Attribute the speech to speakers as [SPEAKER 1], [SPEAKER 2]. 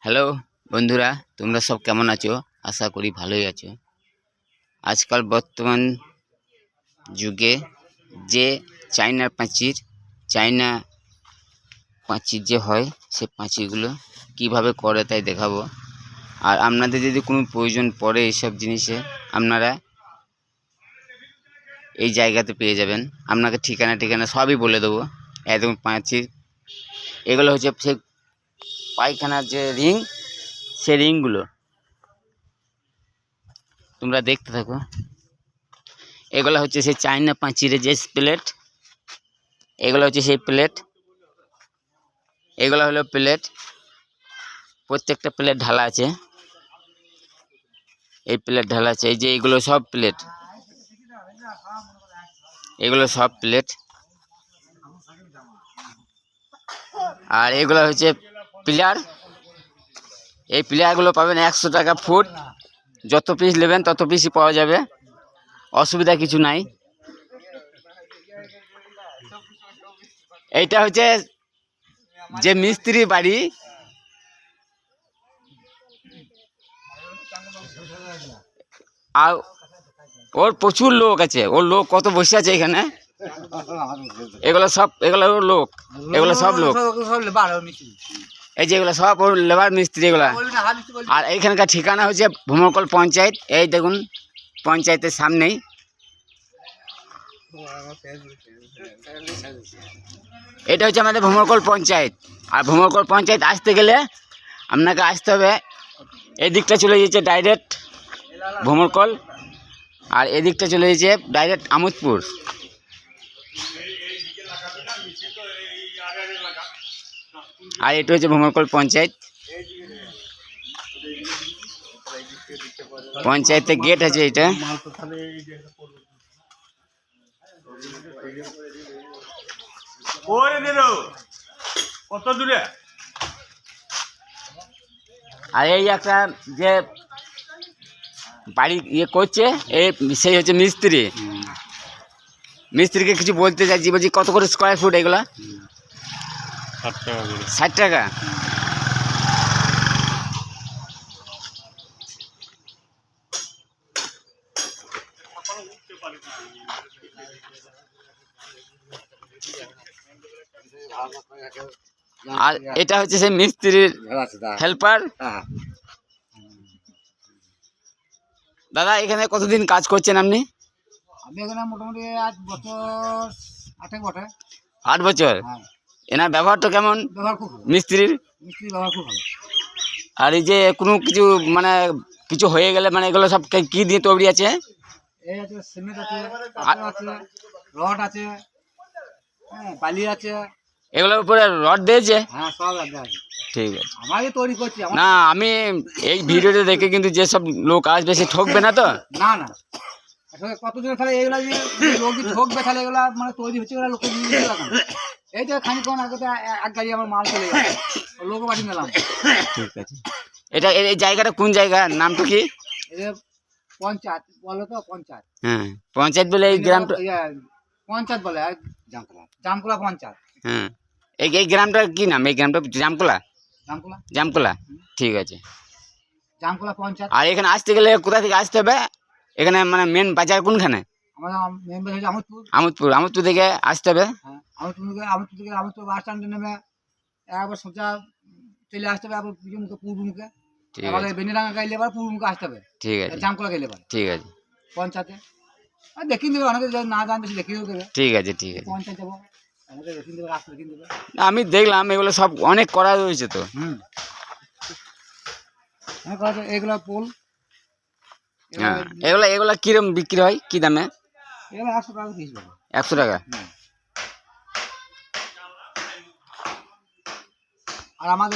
[SPEAKER 1] Hello বন্ধুরা, তোমরা সব কেমন আছো? আশা করি ভালোই আছো। আজকাল বর্তমান যুগে যে চায়না পাঁচির যে হয়, সে পাঁচিরগুলো কিভাবে করে তাই দেখাবো। আর আপনাদের যদি কোনো প্রয়োজন পড়ে এইসব জিনিসে, আপনারা এই জায়গাতে পেয়ে যাবেন। আপনাকে ঠিকানা সবই বলে দেবো। একদম পাঁচির, এগুলো হচ্ছে সে পায়খানার যে রিং, সে রিংগুলো তোমরা দেখতে থাকো। এগুলো হচ্ছে সেই চায়না পাঁচিরের যে প্লেট, এগুলো হচ্ছে সেই প্লেট। এগুলো হলো প্লেট, প্রত্যেকটা প্লেট ঢালা আছে। এই প্লেট ঢালা আছে, এই যে এগুলো সব প্লেট, এগুলো সব প্লেট। আর এগুলো হচ্ছে প্লেয়ার। এই প্লেয়ারগুলো পাবেন 100 টাকা ফুট। যত পিস নেবেন তত পিসই পাওয়া যাবে, অসুবিধা কিছু নাই। এইটা হচ্ছে যে মিস্ত্রি বাড়ি, আর ওর প্রচুর লোক আছে। ওর লোক কত বসে আছে এখানে। এগুলো ওর লোক, এগুলো সব লোক। এই যে এগুলো সব ওর লেবার মিস্ত্রি এগুলা। আর এইখানকার ঠিকানা হচ্ছে ভূমরকল পঞ্চায়েত। এই দেখুন, পঞ্চায়েতের সামনেই। এটা হচ্ছে আমাদের ভূমরকল পঞ্চায়েত। আর ভূমরকল পঞ্চায়েত আসতে গেলে আপনাকে আসতে হবে, এদিকটা চলে যেছে ডাইরেক্ট ভূমরকল, আর এদিকটা চলে যেছে ডাইরেক্ট আমোদপুর। আর এটা হচ্ছে ভূমরকল পঞ্চায়েত। পঞ্চায়েতের গেট আছে এটা।
[SPEAKER 2] কত দূরে?
[SPEAKER 1] আর এই একটা যে বাড়ি করছে, সেই হচ্ছে মিস্ত্রি। মিস্ত্রিকে কিছু বলতে চাইছি, বলছি কত করে স্কোয়ার ফুট এগুলা? 60 টাকা। আর এটা হচ্ছে সেই মিস্ত্রির হেল্পার। দাদা, এখানে কতদিন কাজ করছেন আপনি?
[SPEAKER 3] আমি এখানে মোটামুটি 8 বছর।
[SPEAKER 1] 8 বছর। এনার ব্যবহারটা কেমন?
[SPEAKER 3] ব্যবহার খুব ভালো,
[SPEAKER 1] মিস্ত্রির
[SPEAKER 3] ব্যবহার খুব ভালো।
[SPEAKER 1] আর এই যে কোনো কিছু মানে কিছু হয়ে গেলে, মানে এগুলো সব কি দিয়ে তৈরি আছে?
[SPEAKER 3] এই আছে সিমেন্ট আছে, পাথর আছে, রড আছে, হ্যাঁ, বালি আছে।
[SPEAKER 1] এগুলোর উপরে রড দিয়েছে?
[SPEAKER 3] হ্যাঁ, সব আছে।
[SPEAKER 1] ঠিক আছে।
[SPEAKER 3] আমাকে তৈরি করছি।
[SPEAKER 1] না, আমি এই ভিডিওটা দেখে কিন্তু যেসব লোক আসবে সে ঠকবে না তো?
[SPEAKER 3] না না, আসলে কতদিন তাহলে এগুলা যে লোক ঠকবে, তাহলে এগুলা মানে তৈরি হচ্ছে, এগুলা লোকে নিয়ে যেতে লাগানো। এই যে খানিকক্ষণ আগে তো এক গাড়ি আমার মাল চলে গেল, লোকও পাঠিয়ে নিলাম।
[SPEAKER 1] ঠিক আছে। এটা এই জায়গাটা কোন জায়গা, নামটা কি?
[SPEAKER 3] এই যে পঞ্চায়েত বলে তো, পঞ্চায়েত।
[SPEAKER 1] হ্যাঁ, পঞ্চায়েত বলে এই গ্রামটা?
[SPEAKER 3] পঞ্চায়েত বলে, জামকুলা পঞ্চায়েত।
[SPEAKER 1] হ্যাঁ, এই গ্রামটার কি নাম? এই গ্রামটা জামকুলা? জামকুলা, ঠিক আছে।
[SPEAKER 3] জামকুলা পঞ্চায়েত।
[SPEAKER 1] আর এখানে আসতে গেলে কোথা থেকে আসতে হবে? এখানে মানে মেন বাজার কোনখানে?
[SPEAKER 3] আমাদের মেন বাজার হচ্ছে
[SPEAKER 1] আমোদপুর থেকে আসতে হবে।
[SPEAKER 3] হ্যাঁ, আমোদপুর বাস স্ট্যান্ডে নেমে একবার সোজা চলে আসতে হবে, আবার পিছন মুখে পূর্ব মুখে।
[SPEAKER 1] ঠিক
[SPEAKER 3] আবার
[SPEAKER 1] আছে,
[SPEAKER 3] বেনিডাঙ্গা গাইলে আবার পূর্ব মুখে আসতে হবে।
[SPEAKER 1] ঠিক আছে,
[SPEAKER 3] জামকুলা গাইলে আবার
[SPEAKER 1] ঠিক আছে,
[SPEAKER 3] পঞ্চায়েতে দেখিয়ে দেবে। অনেকে না জানবে সে দেখিয়ে দেবে।
[SPEAKER 1] ঠিক আছে, ঠিক আছে।
[SPEAKER 3] পঞ্চায়েত যাবো, আমাদের দেখিয়ে দেবে, রাস্তা দেখিয়ে দেবে।
[SPEAKER 1] আমি দেখলাম এগুলো সব অনেক করা রয়েছে তো।
[SPEAKER 3] এগুলো পোল।
[SPEAKER 1] হ্যাঁ, এগুলা কিরম বিক্রি হয়, কি দামে?
[SPEAKER 3] এগুলো 100 টাকা পিস।
[SPEAKER 1] 100 টাকা।
[SPEAKER 3] আর আমাদের